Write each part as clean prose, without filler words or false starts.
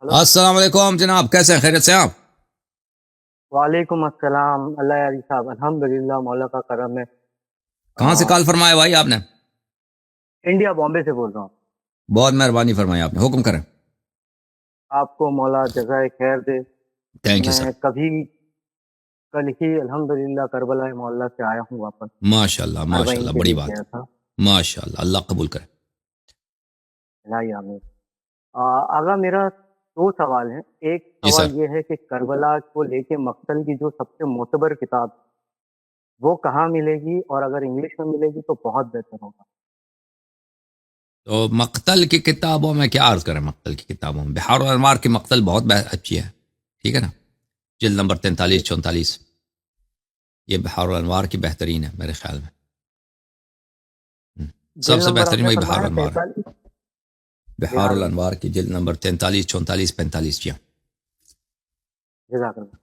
Hello. السلام علیکم جناب، کیسے ہیں؟ خیریت سے ہیں آپ؟ وعلیکم السلام. اللہ یاری صاحب، الحمدللہ مولا کا کرم ہے. کہاں سے کال فرمایا بھائی آپ نے؟ انڈیا بامبے سے بول رہا ہوں. بہت مہربانی فرمائی آپ نے، حکم کریں. آپ کو مولا جزائے خیر دے. Thank you sir. میں کبھی کل ہی الحمدللہ کربلا معلیٰ سے آیا ہوں واپس. ماشاء اللہ ماشاء اربعین اللہ، کے بڑی لیے بات. گیا تھا. ماشاء اللہ، اللہ قبول کرے. الہی آمین. آگا میرا دو سوال ہیں. ایک جی سر. سوال یہ ہے کہ کربلا کو لے کے مقتل کی جو سب سے معتبر کتاب وہ کہاں ملے گی، اور اگر انگلش میں ملے گی تو بہت بہتر ہوگا. تو مقتل کی کتابوں میں کیا عرض کریں؟ مقتل کی کتابوں میں بحار الانوار کی مقتل بہت اچھی ہے، ٹھیک ہے نا. جلد نمبر 43-44، یہ بحار الانوار کی بہترین ہے میرے خیال میں. سب جلد سے نمبر آپ بہترین نے وہی بحار فرمایا الانوار ہے. 43. بحار بہار. الانوار کی جلد نمبر 43-44-45 جی. جزاک اللہ.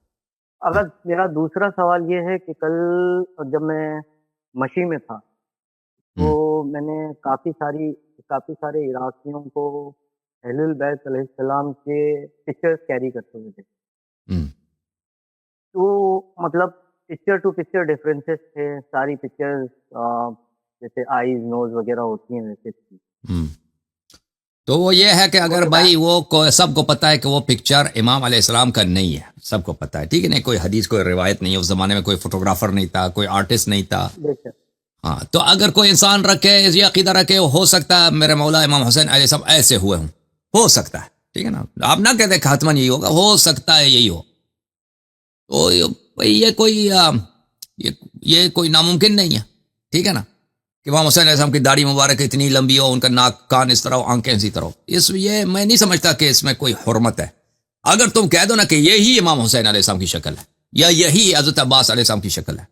اگر میرا دوسرا سوال یہ ہے کہ کل جب میں مشی میں تھا تو میں نے کافی سارے عراقیوں کو اہل البیت علیہ السلام کے پکچرز کیری کرتے ہوئے دیکھے. تو مطلب پکچر ٹو پکچر ڈفرینسز تھے. ساری پکچرز جیسے آئیز نوز وغیرہ ہوتی ہیں ویسے تھی. تو وہ یہ ہے کہ اگر تو بھائی سب کو پتا ہے کہ وہ پکچر امام علیہ السلام کا نہیں ہے، سب کو پتا ہے، ٹھیک ہے. نہیں کوئی حدیث، کوئی روایت نہیں ہے، اس زمانے میں کوئی فوٹوگرافر نہیں تھا، کوئی آرٹسٹ نہیں تھا. ہاں، تو اگر کوئی انسان رکھے، یہ عقیدہ رکھے ہو سکتا ہے میرے مولا امام حسین علیہ السلام ایسے ہوئے ہوں، ہو سکتا ہے، ٹھیک ہے نا. آپ نہ کہتے کہ حتماً یہی ہوگا، ہو سکتا ہے یہی ہو. تو یہ کوئی ناممکن نہیں ہے، ٹھیک ہے نا، کہ امام حسین علیہ السلام کی داڑھی مبارک اتنی لمبی ہو، ان کا ناک کان اس طرح ہو، آنکھیں اسی طرح ہو. یہ میں نہیں سمجھتا کہ اس میں کوئی حرمت ہے. اگر تم کہہ دو نا کہ یہی امام حسین علیہ السلام کی شکل ہے، یا یہی حضرت عباس علیہ السلام کی شکل ہے،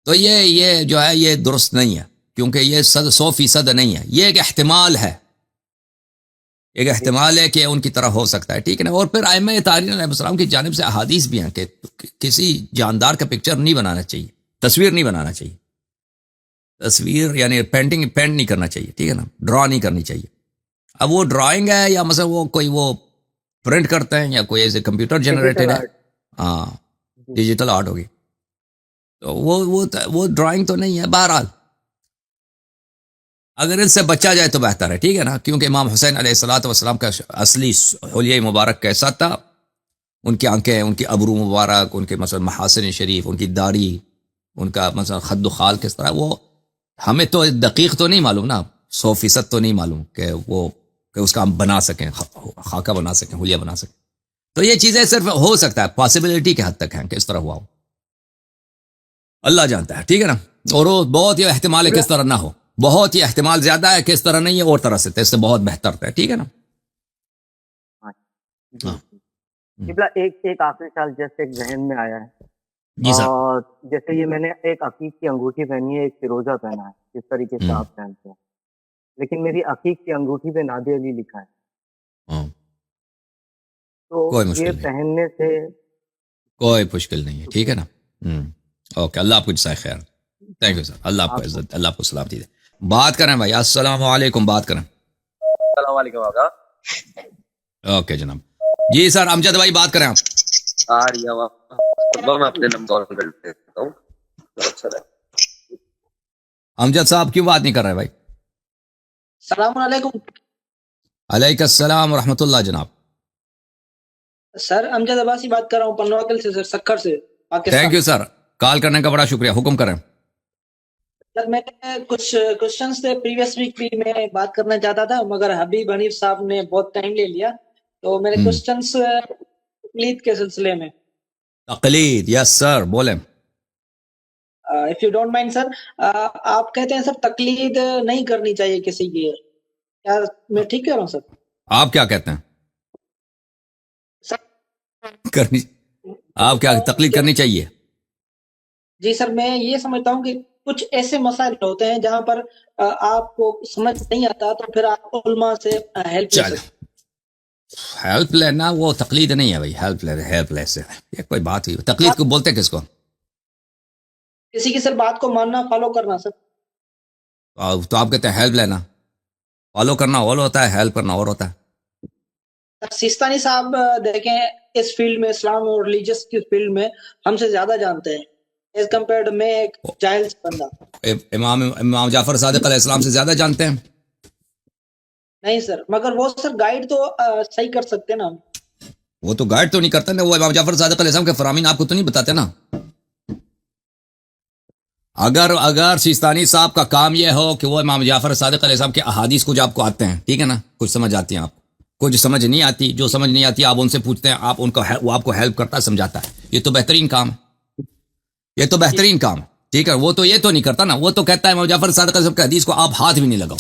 تو یہ جو ہے یہ درست نہیں ہے، کیونکہ یہ 100% نہیں ہے. یہ ایک احتمال ہے، ایک احتمال ہے کہ ان کی طرح ہو سکتا ہے، ٹھیک ہے نا. اور پھر ائمہ تاریخ علیہ السلام کی جانب سے احادیث بھی ہیں کہ کسی جاندار کا پکچر نہیں بنانا چاہیے، تصویر نہیں بنانا چاہیے. تصویر یعنی پینٹ نہیں کرنا چاہیے، ٹھیک ہے نا، ڈرا نہیں کرنی چاہیے. اب وہ ڈرائنگ ہے یا مثلا وہ پرنٹ کرتے ہیں یا کوئی ایسے کمپیوٹر جنریٹڈ ڈیجیٹل ہے. آرٹ. ہاں، ڈیجیٹل آرٹ ہوگی، تو وہ ڈرائنگ تو نہیں ہے. بہرحال اگر اس سے بچا جائے تو بہتر ہے، ٹھیک ہے نا، کیونکہ امام حسین علیہ الصلوۃ والسلام کا اصلی حلیہ مبارک کیسا تھا، ان کی آنکھیں، ان کی ابرو مبارک، ان کے مثلا محاسن شریف، ان کی داڑھی، ان کا مثلا خد و خال کس طرح، وہ ہمیں تو دقیق تو نہیں معلوم نا، 100% تو نہیں معلوم کہ اس کا ہم بنا سکیں، خاکہ بنا سکیں، حلیہ بنا سکیں. تو یہ چیزیں صرف ہو سکتا ہے، پاسبلٹی کے حد تک ہیں کہ اس طرح ہوا ہو، اللہ جانتا ہے، ٹھیک ہے نا. اور وہ بہت یہ احتمال ہے کہ اس طرح نہ ہو، بہت ہی احتمال زیادہ ہے کہ اس طرح نہیں ہے، اور طرح سے اس سے بہت بہتر ہے، ٹھیک ہے نا. جی قبلہ ایک آخری سال جیسے ایک ذہن میں آیا ہے. جی سر. اور جیسے یہ میں نے ایک عقیق کی انگوٹھی پہنی ہے، ایک فیروزہ پہنا ہے، جس طریقے سے آپ پہنتے ہیں، لیکن میری عقیق کی انگوٹھی پہ نادی علی لکھا ہے. تو کوئی یہ مشکل نہیں، پہننے سے کوئی مشکل نہیں ہے، ٹھیک ہے نا. اوکے، اللہ آپ کو جزائے خیر. تھینک یو سر، اللہ آپ کو آپ کو عزت، اللہ آپ کو سلامتی دے. بات کریں بھائی، السلام علیکم، بات کریں. السلام علیکم آقا. اوکے جناب. جی سر امجد بھائی بات کریں آپ. آ رہی ہے میں اپنے نمبر کر دیتا ہوں. اچھا امجد صاحب کیوں بات نہیں کر رہے بھائی؟ السلام علیکم. علیکم السلام ورحمۃ اللہ جناب. سر امجد عباسی بات کر رہا ہوں پنواکل سے، سر سکھر سے، پاکستان. تھینک یو سر، کال کرنے کا بڑا شکریہ، حکم کریں. سر میں نے کچھ کوشچنس تھے پریویس ویک بھی میں بات کرنا چاہتا تھا، مگر حبیب حنیف صاحب نے بہت ٹائم لے لیا، تو میرے کوشچنس تقلید کے سلسلے میں. تقلید، یس سر، بولیں. اف یو ڈونٹ مائنڈ سر، آپ کہتے ہیں سر تقلید نہیں کرنی چاہیے کسی کی، کیا میں ٹھیک کہہ رہا ہوں سر؟ آپ کیا کہتے ہیں؟ سر کرنی، آپ کیا تقلید کرنی چاہیے؟ جی سر، میں یہ سمجھتا ہوں کہ کچھ ایسے مسائل ہوتے ہیں جہاں پر آپ کو سمجھ نہیں آتا تو پھر آپ علماء سے ہیلپ لے چل، سکتے. ہیلپ لینا وہ تقلید نہیں ہے بھائی، ہیلپ لے سے یہ کوئی بات ہوئی؟ تقلید کو بولتے کس کو؟ کسی کی سر بات کو ماننا، فالو کرنا سر. تو آپ کہتے ہیں ہیلپ لینا. فالو کرنا اور ہوتا ہے، ہیلپ کرنا اور ہوتا ہے. سیستانی صاحب دیکھیں اس فیلڈ میں، اسلام اور ریلیجس کی فیلڈ میں ہم سے زیادہ جانتے ہیں ایز کمپیئرڈ میں ایک جاہل بندہ. امام جعفر صادق علیہ السلام سے زیادہ جانتے ہیں؟ نہیں سر، مگر وہ سر گائیڈ تو صحیح کر سکتے نا. وہ تو گائیڈ تو نہیں کرتا نا، وہ امام جعفر صادق علیہ السلام کے فرامین آپ کو تو نہیں بتاتے نا. اگر سیستانی صاحب کا کام یہ ہو کہ وہ امام جعفر صادق علیہ السلام کے احادیث کچھ آپ کو آتے ہیں، ٹھیک ہے نا، کچھ سمجھ آتی ہیں، آپ کچھ سمجھ نہیں آتی، جو سمجھ نہیں آتی آپ ان سے پوچھتے ہیں، آپ ان کا وہ آپ کو ہیلپ کرتا ہے، سمجھاتا ہے. یہ تو بہترین کام ہے، یہ تو بہترین کام ہے، ٹھیک ہے. وہ تو یہ تو نہیں کرتا نا، وہ تو کہتا ہے امام جعفر صادق علیہ السلام کے حدیث کو آپ ہاتھ بھی نہیں لگاؤ.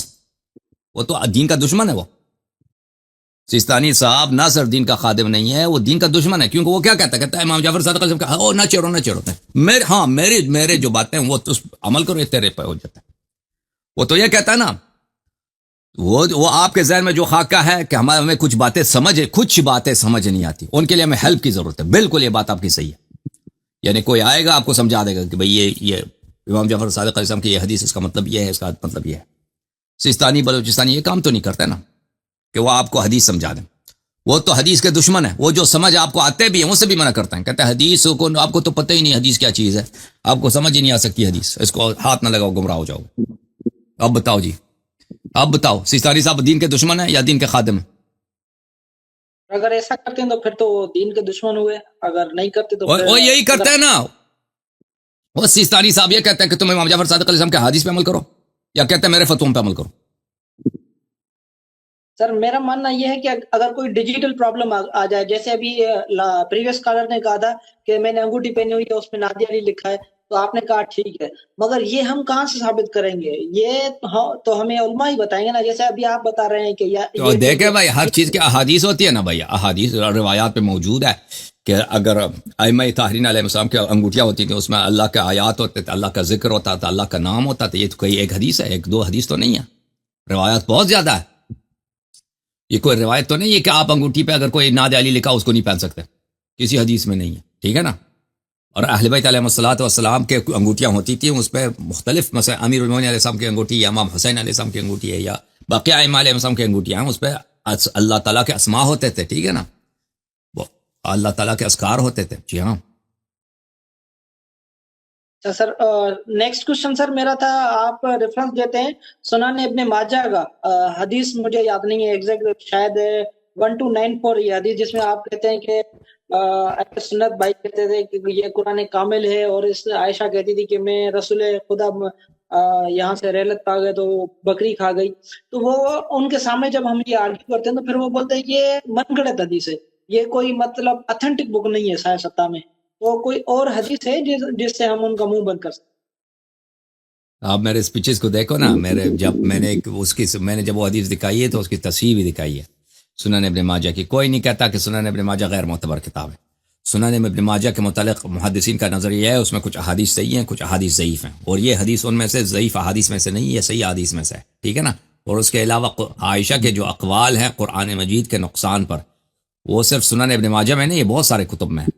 وہ تو دین کا دشمن ہے. وہ سیستانی صاحب نہ صرف دین کا خادم نہیں ہے، وہ دین کا دشمن ہے. کیونکہ وہ کیا کہتا ہے امام جعفر صادق علیہ السلام کا نہ چڑھو میرے جو باتیں وہ تو عمل کرو، تیرے پہ ہو جاتا ہے. وہ تو یہ کہتا ہے نا، وہ آپ کے ذہن میں جو خاکہ ہے کہ ہمیں کچھ باتیں سمجھ نہیں آتی، ان کے لیے ہمیں ہیلپ کی ضرورت ہے. بالکل یہ بات آپ کی صحیح ہے. یعنی کوئی آئے گا آپ کو سمجھا دے گا کہ بھئی یہ امام جعفر صادق علیہ السلام کی یہ حدیث اس کا مطلب یہ ہے، اس کا مطلب یہ ہے. سیستانی بلوچستانی یہ کام تو نہیں کرتے نا کہ وہ آپ کو حدیث سمجھا دیں. وہ تو حدیث کے دشمن ہے. وہ جو سمجھ آپ کو آتے بھی ہیں، وہ سے بھی منع کرتے ہیں. کہتے ہیں حدیث کو آپ کو تو پتہ ہی نہیں حدیث کیا چیز ہے، آپ کو سمجھ ہی نہیں آ سکتی حدیث، اس کو ہاتھ نہ لگاؤ، گمراہ ہو جاؤ. اب بتاؤ جی، اب بتاؤ سیستانی صاحب دین کے دشمن ہیں یا دین کے خادم ہیں؟ اگر ایسا کرتے ہیں تو پھر تو دین کے دشمن ہوئے، اگر نہیں کرتے تو وہ یہی کرتے ہیں نا. وہ سیستانی صاحب یہ کہتے ہیں کہ تم امام جعفر صادق علیہ السلام کے حدیث پہ عمل کرو، یا کہتے ہیں میرے فتووں پہ عمل کرو. سر میرا ماننا یہ ہے کہ اگر کوئی ڈیجیٹل پرابلم آ جائے، جیسے ابھی پریویس کالر نے کہا تھا کہ میں نے انگوٹھی پہنی ہوئی ہے اس میں نادیہ علی لکھا ہے، تو آپ نے کہا ٹھیک ہے، مگر یہ ہم کہاں سے ثابت کریں گے؟ یہ تو ہمیں علماء ہی بتائیں گے نا. جیسے ابھی آپ بتا رہے ہیں کہ تو دیکھیں بھائی، ہر چیز کی احادیث ہوتی ہے نا بھائی، احادیث روایات پہ موجود ہے کہ اگر ائمہ طاہرین علیہ السلام کی انگوٹھیاں ہوتی تھیں، اس میں اللہ کے آیات ہوتے تھے، اللہ کا ذکر ہوتا تھا، اللہ کا نام ہوتا تھا. یہ تو کوئی ایک حدیث ہے، ایک دو حدیث تو نہیں ہے، روایات بہت زیادہ ہے. یہ کوئی روایت تو نہیں ہے کہ آپ انگوٹھی پہ اگر کوئی ناد علی لکھا اس کو نہیں پہن سکتے، کسی حدیث میں نہیں ہے، ٹھیک ہے نا. اور اہل بیت علیہ الصلوۃ والسلام کے انگوٹھیاں ہوتی تھیں، اس پہ مختلف، مثلا امیر المومنین علیہ السلام کی انگوٹھی یا امام حسین علیہ السلام کی انگوٹھی ہے یا باقی ائمہ علیہ السلام کی انگوٹھیاں ہیں، اس پہ اللہ تعالیٰ کے اسماء ہوتے تھے، ٹھیک ہے نا، وہ اللہ تعالیٰ کے اذکار ہوتے تھے. جی ہاں. سر نیکسٹ کوشچن سر میرا تھا، آپ ریفرنس دیتے ہیں سنن ابن ماجہ کا حدیث، مجھے یاد نہیں ہے ایگزیکٹ، شاید 1294 یہ حدیث، جس میں آپ کہتے ہیں کہ سنت بھائی کہتے تھے کہ یہ قرآن کامل ہے، اور اس عائشہ کہتی تھی کہ میں رسول خدا یہاں سے ریلت پا گئے تو بکری کھا گئی. تو وہ ان کے سامنے جب ہم یہ آرگیو کرتے ہیں تو پھر وہ بولتے ہیں کہ یہ من گھڑت حدیث ہے، یہ کوئی مطلب اتھینٹک بک نہیں ہے سائنس سطح میں، تو کوئی اور حدیث ہے جس سے ہم ان کا منہ بند کر سکتے؟ آپ میرے اسپیچز کو دیکھو نا، میں نے جب وہ حدیث دکھائی ہے تو اس کی تصحیح بھی دکھائی ہے سنن ابن ماجہ کی. کوئی نہیں کہتا کہ سنن ابن ماجہ غیر معتبر کتاب ہے. سنن ابن ماجہ کے متعلق محدثین کا نظریہ ہے اس میں کچھ احادیث صحیح ہیں، کچھ احادیث ضعیف ہیں، اور یہ حدیث ان میں سے ضعیف احادیث میں سے نہیں، یہ صحیح احادیث میں سے ہے، ٹھیک ہے نا. اور اس کے علاوہ عائشہ کے جو اقوال ہیں قرآن مجید کے نقصان پر، وہ صرف سنن ابن ماجہ میں نہیں، یہ بہت سارے کتب میں ہے.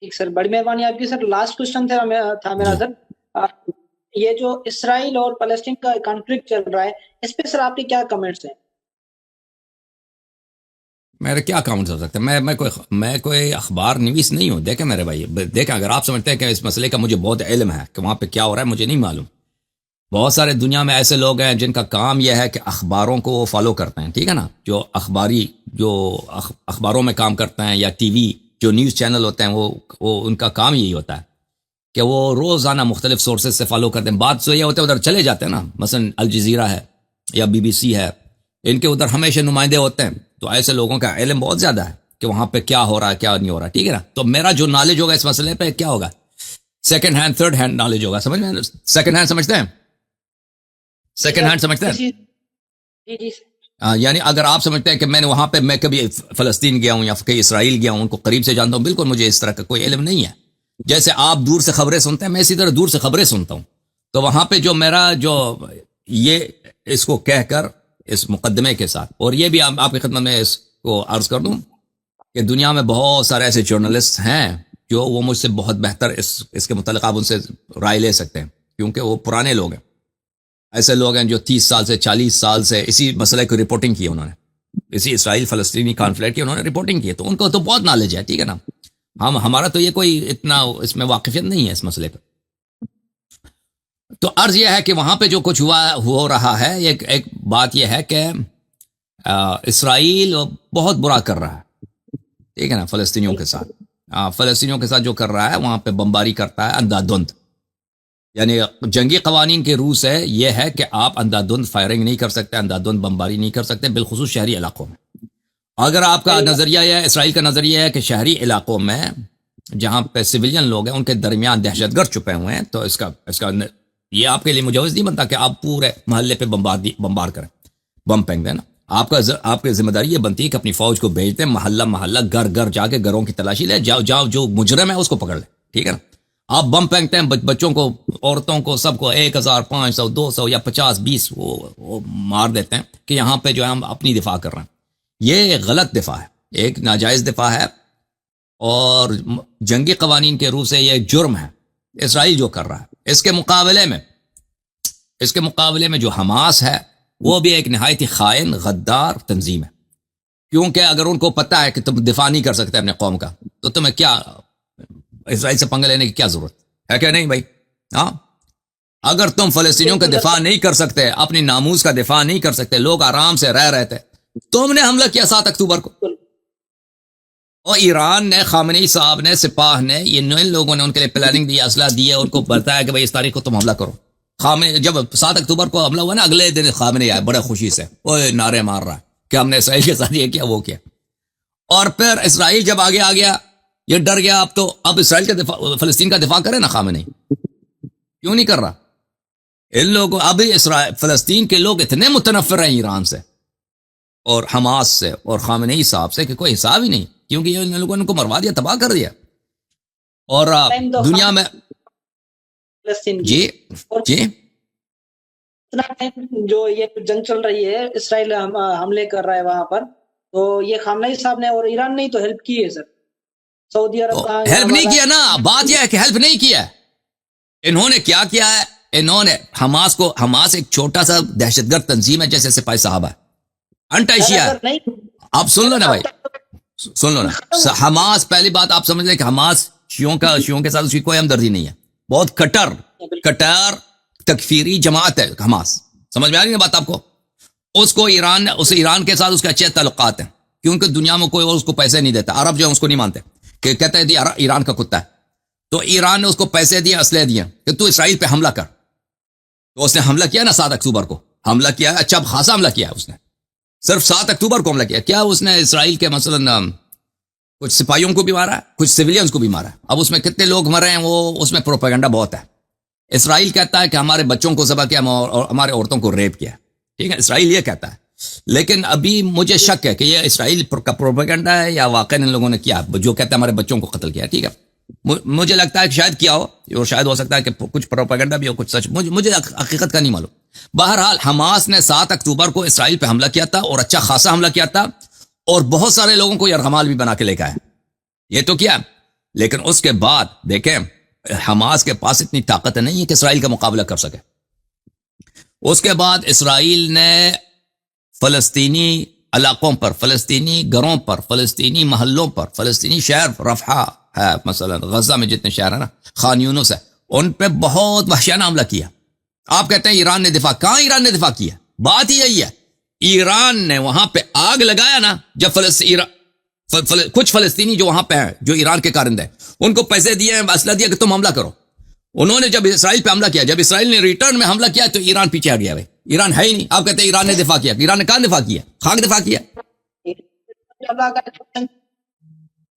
ٹھیک سر، بڑی مہربانی آپ کی. سر لاسٹ کوشچن تھا میرا سر، یہ جو اسرائیل اور فلسطین کا کانفلکٹ چل رہا ہے، اس پہ سر آپ کے کیا کمنٹس ہیں؟ میرے کیا کامنٹس ہو سکتے ہیں؟ میں کوئی اخبار نویس نہیں ہوں. دیکھیں میرے بھائی، دیکھیں اگر آپ سمجھتے ہیں کہ اس مسئلے کا مجھے بہت علم ہے کہ وہاں پہ کیا ہو رہا ہے، مجھے نہیں معلوم. بہت سارے دنیا میں ایسے لوگ ہیں جن کا کام یہ ہے کہ اخباروں کو وہ فالو کرتے ہیں، ٹھیک ہے نا، جو اخباروں میں کام کرتے ہیں، یا ٹی وی جو نیوز چینل ہوتے ہیں، وہ ان کا کام یہی ہوتا ہے کہ وہ روزانہ مختلف سورسز سے فالو کرتے ہیں. بات تو یہ ہوتا ہے ادھر چلے جاتے ہیں نا، مثلا الجزیرہ ہے یا BBC ہے، ان کے ادھر ہمیشہ نمائندے ہوتے ہیں. تو ایسے لوگوں کا علم بہت زیادہ ہے کہ وہاں پہ کیا ہو رہا ہے کیا نہیں ہو رہا، ٹھیک ہے نا. تو میرا جو نالج ہوگا اس مسئلے پہ کیا ہوگا، second hand third hand knowledge ہوگا. سمجھ میں، سیکنڈ ہینڈ سمجھتے ہیں، سیکنڈ ہینڈ سمجھتے ہیں. جی یعنی اگر آپ سمجھتے ہیں کہ میں نے وہاں پہ، میں کبھی فلسطین گیا ہوں یا کہیں اسرائیل گیا ہوں، ان کو قریب سے جانتا ہوں، بالکل مجھے اس طرح کا کوئی علم نہیں ہے. جیسے آپ دور سے خبریں سنتے ہیں، میں اسی طرح دور سے خبریں سنتا ہوں. تو وہاں پہ جو میرا یہ اس کو کہہ کر اس مقدمے کے ساتھ، اور یہ بھی آپ کی خدمت میں اس کو عرض کر دوں کہ دنیا میں بہت سارے ایسے جرنلسٹ ہیں جو وہ مجھ سے بہت بہتر اس کے متعلق آپ ان سے رائے لے سکتے ہیں، کیونکہ وہ پرانے لوگ ہیں. ایسے لوگ ہیں جو 30 سال سے 40 سال سے اسی مسئلے کی رپورٹنگ کی انہوں نے. اسی اسرائیل فلسطینی کانفلکٹ کی انہوں نے رپورٹنگ کی ہے، تو ان کو تو بہت نالج ہے، ٹھیک ہے نا. ہمارا تو یہ کوئی اتنا اس میں واقفیت نہیں ہے اس مسئلے پہ. تو عرض یہ ہے کہ وہاں پہ جو کچھ ہو رہا ہے، ایک بات یہ ہے کہ اسرائیل بہت برا کر رہا ہے، ٹھیک ہے نا، فلسطینیوں کے ساتھ. فلسطینیوں کے ساتھ جو کر رہا ہے، وہاں پہ بمباری کرتا ہے اندھا دھند. یعنی جنگی قوانین کے روس ہے یہ ہے کہ آپ اندھا دھند فائرنگ نہیں کر سکتے، اندھا دھند بمباری نہیں کر سکتے، بالخصوص شہری علاقوں میں. اگر آپ کا نظریہ ہے، اسرائیل کا نظریہ ہے کہ شہری علاقوں میں جہاں پہ سویلین لوگ ہیں ان کے درمیان دہشت گرد چھپے ہوئے ہیں، تو اس کا یہ آپ کے لیے مجوز نہیں بنتا کہ آپ پورے محلے پہ بمبار کریں، بم پھینک دیں نا. آپ کی ذمہ داری یہ بنتی ہے کہ اپنی فوج کو بھیج دیں، محلہ گھر جا کے گھروں کی تلاشی لے، جاؤ جو مجرم ہے اس کو پکڑ لیں، ٹھیک ہے نا. آپ بم پھینکتے ہیں، بچوں کو، عورتوں کو، سب کو 1500 200 یا 50-20 وہ مار دیتے ہیں کہ یہاں پہ جو ہے ہم اپنی دفاع کر رہے ہیں. یہ غلط دفاع ہے، ایک ناجائز دفاع ہے، اور جنگی قوانین کے روح سے یہ جرم ہے اسرائیل جو کر رہا ہے. اس کے مقابلے میں جو حماس ہے وہ بھی ایک نہایت ہی خائن غدار تنظیم ہے، کیونکہ اگر ان کو پتہ ہے کہ تم دفاع نہیں کر سکتے اپنے قوم کا، تو تمہیں کیا اسرائیل سے پنگا لینے کی کیا ضرورت ہے کہ نہیں بھائی؟ ہاں، اگر تم فلسطینیوں کا دفاع نہیں کر سکتے، اپنی ناموس کا دفاع نہیں کر سکتے، لوگ آرام سے رہ رہے تھے، تم نے حملہ کیا 7 اکتوبر کو، اور ایران نے، خامنئی صاحب نے، سپاہ نے، ان لوگوں نے ان کے لیے پلاننگ دی، اسلحہ دی ہے، ان کو بتایا کہ بھائی اس تاریخ کو تم حملہ کرو. جب 7 اکتوبر کو حملہ ہوا نا، اگلے دن خامنئی آئے بڑے خوشی سے، اوے نعرے مار رہا ہے کہ ہم نے اسرائیل کے ساتھ یہ کیا وہ کیا. اور پھر اسرائیل جب آگے آ گیا، یہ ڈر گیا، اب اسرائیل کا دفاع، فلسطین کا دفاع کرے نا خامنئی، کیوں نہیں کر رہا؟ ان لوگوں، اب فلسطین کے لوگ اتنے متنفر ہیں ایران سے اور حماس سے اور خامنئی صاحب سے کہ کوئی حساب ہی نہیں، کیونکہ ان لوگوں نے ان کو مروا دیا، تباہ کر دیا. اور دنیا میں جی جو یہ جنگ چل رہی ہے، اسرائیل حملے کر رہا ہے وہاں پر، تو یہ خامنئی صاحب نے اور ایران نے تو ہیلپ کی ہے سر. سعودی عرب کا ہیلپ نہیں کیا نا، بات یہ ہے کہ ہیلپ نہیں کیا. انہوں نے کیا کیا ہے؟ انہوں نے حماس ایک چھوٹا سا دہشت گرد تنظیم ہے، جیسے سپاہی صاحب ہے، انٹائشیا ہے. آپ سن لو نا بھائی، سن لو نا. حماس، پہلی بات آپ سمجھ لیں کہ حماس شیعوں کے ساتھ اس کی کوئی ہمدردی نہیں ہے، بہت کٹر تکفیری جماعت ہے حماس. سمجھ میں آ رہی ہے بات آپ کو؟ ایران کے ساتھ اس کے اچھے تعلقات ہیں، کیونکہ دنیا میں کوئی اور اس کو پیسے نہیں دیتا. عرب جو ہے اس کو نہیں مانتے، کہ کہتے ہیں ایران کا کتا ہے. تو ایران نے اس کو پیسے دیے، اسلحے دیے کہ تو اسرائیل پہ حملہ کر. تو اس نے حملہ کیا نا 7 اکتوبر کو، حملہ کیا، اچھا خاصا حملہ کیا اس نے. صرف 7 اکتوبر کو حملہ کیا اس نے اسرائیل کے مثلا کچھ سپاہیوں کو بھی مارا ہے، کچھ سویلینز کو بھی مارا ہے. اب اس میں کتنے لوگ مرے ہیں، وہ اس میں پروپیگنڈا بہت ہے. اسرائیل کہتا ہے کہ ہمارے بچوں کو ذبح کیا اور ہمارے عورتوں کو ریپ کیا، ٹھیک ہے، اسرائیل یہ کہتا ہے. لیکن ابھی مجھے شک ہے کہ یہ اسرائیل کا پروپیگنڈا ہے یا واقعی ان لوگوں نے کیا، جو کہتا ہے ہمارے بچوں کو قتل کیا، ٹھیک ہے. مجھے لگتا ہے کہ شاید کیا ہو، اور شاید ہو سکتا ہے کہ کچھ پروپیگنڈا بھی ہو، کچھ سچ، مجھے حقیقت کا نہیں معلوم. بہرحال حماس نے 7 اکتوبر کو اسرائیل پہ حملہ کیا تھا، اور اچھا خاصا حملہ کیا تھا، اور بہت سارے لوگوں کو یرغمال بھی بنا کے لے کے آیا. یہ تو کیا، لیکن اس کے بعد دیکھیں حماس کے پاس اتنی طاقت نہیں ہے کہ اسرائیل کا مقابلہ کر سکے. اس کے بعد اسرائیل نے فلسطینی علاقوں پر، فلسطینی گھروں پر، فلسطینی محلوں پر، فلسطینی شہر رفح ہے مثلا، غزہ میں جتنے شہر ہیں نا، خان یونس ہے، ان پہ بہت وحشیانہ حملہ کیا. آپ کہتے ہیں ایران نے دفاع، کہاں ایران نے دفاع کیا؟ بات ہی یہی ہے، ایران نے وہاں پہ آگ لگایا نا. جب کچھ فلسطینی جو وہاں پہ ہیں، جو ایران کے کارندے ہیں، ان کو پیسے دیے ہیں، اسلحہ دیا کہ تم حملہ کرو. انہوں نے جب اسرائیل پہ حملہ کیا، جب اسرائیل نے ریٹرن میں حملہ کیا، تو ایران پیچھے آ گیا. بھائی ایران ہے ہی نہیں. آپ کہتے ہیں ایران نے دفاع کیا، ایران نے کہاں دفاع کیا؟ خاک دفاع کیا.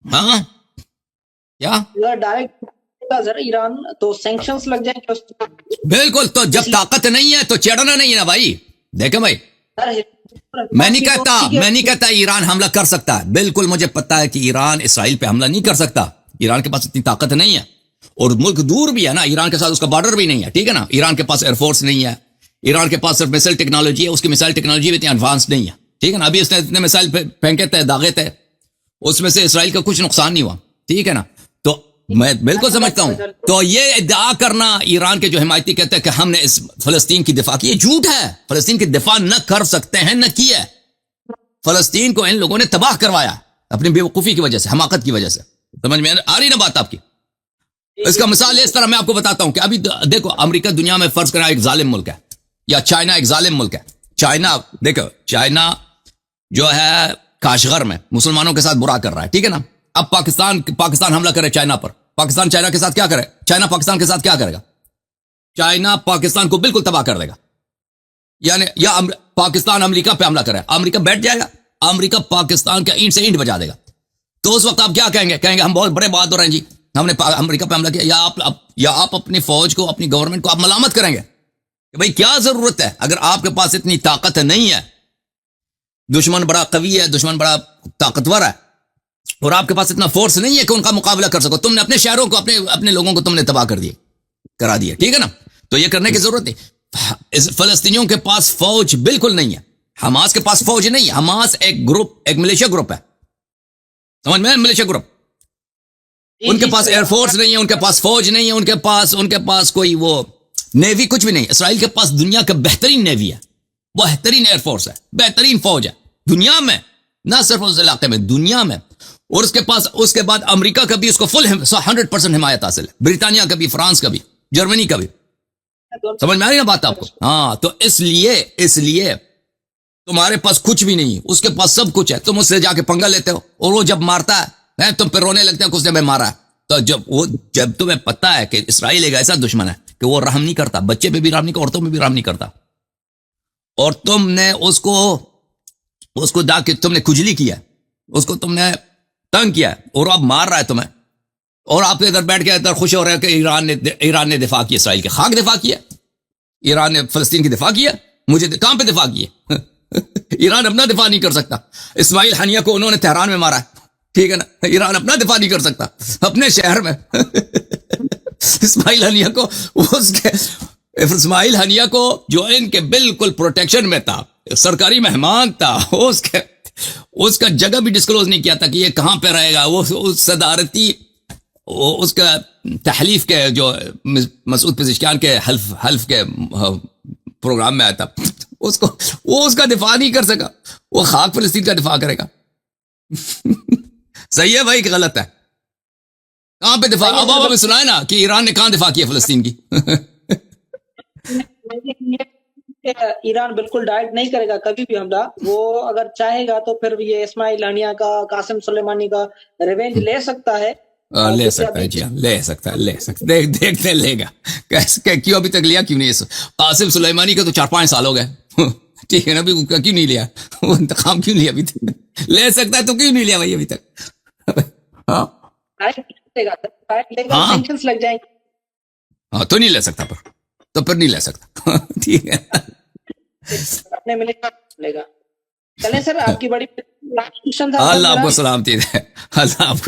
ہاں کیا ڈائریکٹ ایران تو سینکشنز لگ جائیں گے. بالکل. تو جب طاقت نہیں ہے تو چڑھنا نہیں ہے نا بھائی. دیکھیں بھائی، میں نہیں کہتا ایران حملہ کر سکتا ہے، بالکل مجھے پتا ہے کہ ایران اسرائیل پہ حملہ نہیں کر سکتا، ایران کے پاس اتنی طاقت نہیں ہے، اور ملک دور بھی ہے نا، ایران کے ساتھ اس کا بارڈر بھی نہیں ہے، ٹھیک ہے نا. ایران کے پاس ایئر فورس نہیں ہے، ایران کے پاس صرف میسائل ٹیکنالوجی ہے، اس کی میسائل ٹیکنالوجی بھی اتنی ایڈوانس نہیں ہے، ٹھیک ہے نا. ابھی اس نے اتنے میسائل پھینکے تھے، داغے تھے، اس میں سے اسرائیل کا کچھ نقصان نہیں ہوا، ٹھیک ہے نا. تو میں بالکل سمجھتا ہوں. تو یہ ادعا کرنا ایران کے جو حمایتی کہتے ہیں کہ ہم نے اس فلسطین کی دفاع کی، یہ جھوٹ ہے. فلسطین کی دفاع نہ کر سکتے ہیں، نہ کی ہے. فلسطین کو ان لوگوں نے تباہ کروایا اپنی بیوقوفی کی وجہ سے, حماقت کی وجہ سے. سمجھ میں آ رہی نا بات آپ کی؟ اس کا مثال اس طرح میں آپ کو بتاتا ہوں کہ ابھی دیکھو امریکہ دنیا میں فرض کرنا ایک ظالم ملک ہے, یا چائنا ایک ظالم ملک ہے. چائنا دیکھو, چائنا جو ہے کاشغر میں مسلمانوں کے ساتھ برا کر رہا ہے, ٹھیک ہے نا. اب پاکستان حملہ کرے چائنا پر, پاکستان چائنا کے ساتھ کیا کرے؟ چائنا پاکستان کے ساتھ کیا کرے گا؟ چائنا پاکستان کو بالکل تباہ کر دے گا. یعنی یا پاکستان امریکہ پہ حملہ کرے, امریکہ بیٹھ جائے گا, امریکہ پاکستان کا اینٹ سے اینٹ بجا دے گا. تو اس وقت آپ کیا کہیں گے ہم بہت بڑے بہادر ہیں جی, ہم نے امریکہ پہ حملہ کیا. یا آپ اپنی فوج کو, اپنی گورنمنٹ کو آپ ملامت کریں گے کہ بھئی کیا ضرورت ہے, اگر آپ کے پاس اتنی طاقت نہیں ہے, دشمن بڑا قوی ہے, دشمن بڑا طاقتور ہے, اور آپ کے پاس اتنا فورس نہیں ہے کہ ان کا مقابلہ کر سکو, تم نے اپنے شہروں کو, اپنے لوگوں کو تم نے تباہ کرا دیے, ٹھیک ہے نا. تو یہ کرنے کی ضرورت نہیں. فلسطینیوں کے پاس فوج بالکل نہیں ہے, حماس کے پاس فوج نہیں ہے. حماس ایک گروپ, ایک ملیشیا گروپ ہے, سمجھ میں, ملیشیا گروپ. ان کے پاس ایئر فورس نہیں ہے, ان کے پاس فوج نہیں ہے, ان کے پاس کوئی وہ نیوی کچھ بھی نہیں. اسرائیل کے پاس دنیا کا بہترین نیوی ہے, بہترین ایئر فورس ہے, بہترین فوج ہے دنیا میں, نہ صرف اس علاقے میں, دنیا میں. اور اس کے بعد امریکہ کا بھی اس کو فل 100% حمایت حاصل ہے, برطانیہ کا بھی, فرانس کا بھی, جرمنی کا بھی. سمجھ میں آ رہی نا بات آپ کو؟ ہاں. تو اس لیے تمہارے پاس کچھ بھی نہیں, اس کے پاس سب کچھ ہے. تم اس سے جا کے پنگا لیتے ہو, اور وہ جب مارتا ہے تم پہ رونے لگتے ہیں کہ اس نے میں مارا ہے. تو جب تمہیں پتا ہے کہ اسرائیل ایک ایسا دشمن ہے کہ وہ رحم نہیں کرتا, بچے پہ بھی رحم نہیں کرتا, عورتوں پہ بھی رحم نہیں کرتا, اور تم نے اس کو دا کے تم نے کھجلی کیا, اس کو تم نے تنگ کیا, اور اب مار رہا ہے تمہیں, اور آپ ادھر بیٹھ کے ادھر خوش ہو رہے ہیں کہ ایران نے دفاع کیا, اسرائیل کے خاک دفاع کیا, ایران نے فلسطین کی دفاع کیا. مجھے کہاں پہ دفاع کیے؟ ایران اپنا دفاع نہیں کر سکتا. اسماعیل ہنیہ کو انہوں نے تہران میں مارا ہے, ٹھیک ہے نا. ایران اپنا دفاع نہیں کر سکتا اپنے شہر میں. اسماعیل ہنیہ کو جو ان کے بالکل پروٹیکشن میں تھا, سرکاری مہمان تھا, اس کا جگہ بھی ڈسکلوز نہیں کیا تھا کہ یہ کہاں پہ رہے گا. وہ صدارتی, اس کا تحلیف کے جو مسعود پزشکیان کے حلف کے پروگرام میں آیا تھا, وہ اس کا دفاع نہیں کر سکا. وہ خاک فلسطین کا دفاع کرے گا. صحیح ہے بھائی کہ غلط ہے؟ کہاں پہ دفاع؟ اب ہمیں سنائے نا کہ ایران نے کہاں دفاع کیا فلسطین کی. ایران بالکل ڈائٹ نہیں کرے گا کبھی بھی حملہ. وہ اگر چاہے گا تو پھر یہ اسماعیل ہنیہ کا, قاسم سلیمانی کا ریونج لے سکتا ہے. لے سکتا ہے جی, لے سکتا ہے. دیکھتے لے گا. کیوں ابھی تک لیا کیوں نہیں؟ قاسم سلیمانی کا تو 4-5 سال ہو گئے, ٹھیک ہے نا. ابھی کیوں نہیں لیا وہ انتقام, کیوں لیا ابھی تک؟ لے سکتا ہے تو کیوں نہیں لیا بھائی ابھی تک؟ ہاں لگ جائیں گے. ہاں تو نہیں لے سکتا, پر تو پھر نہیں لے سکتا. ٹھیک ہے, اپنے ملے گا. چلیں سر, آپ کی بڑی اللہ آپ کو سلامتی دے. اللہ آپ کو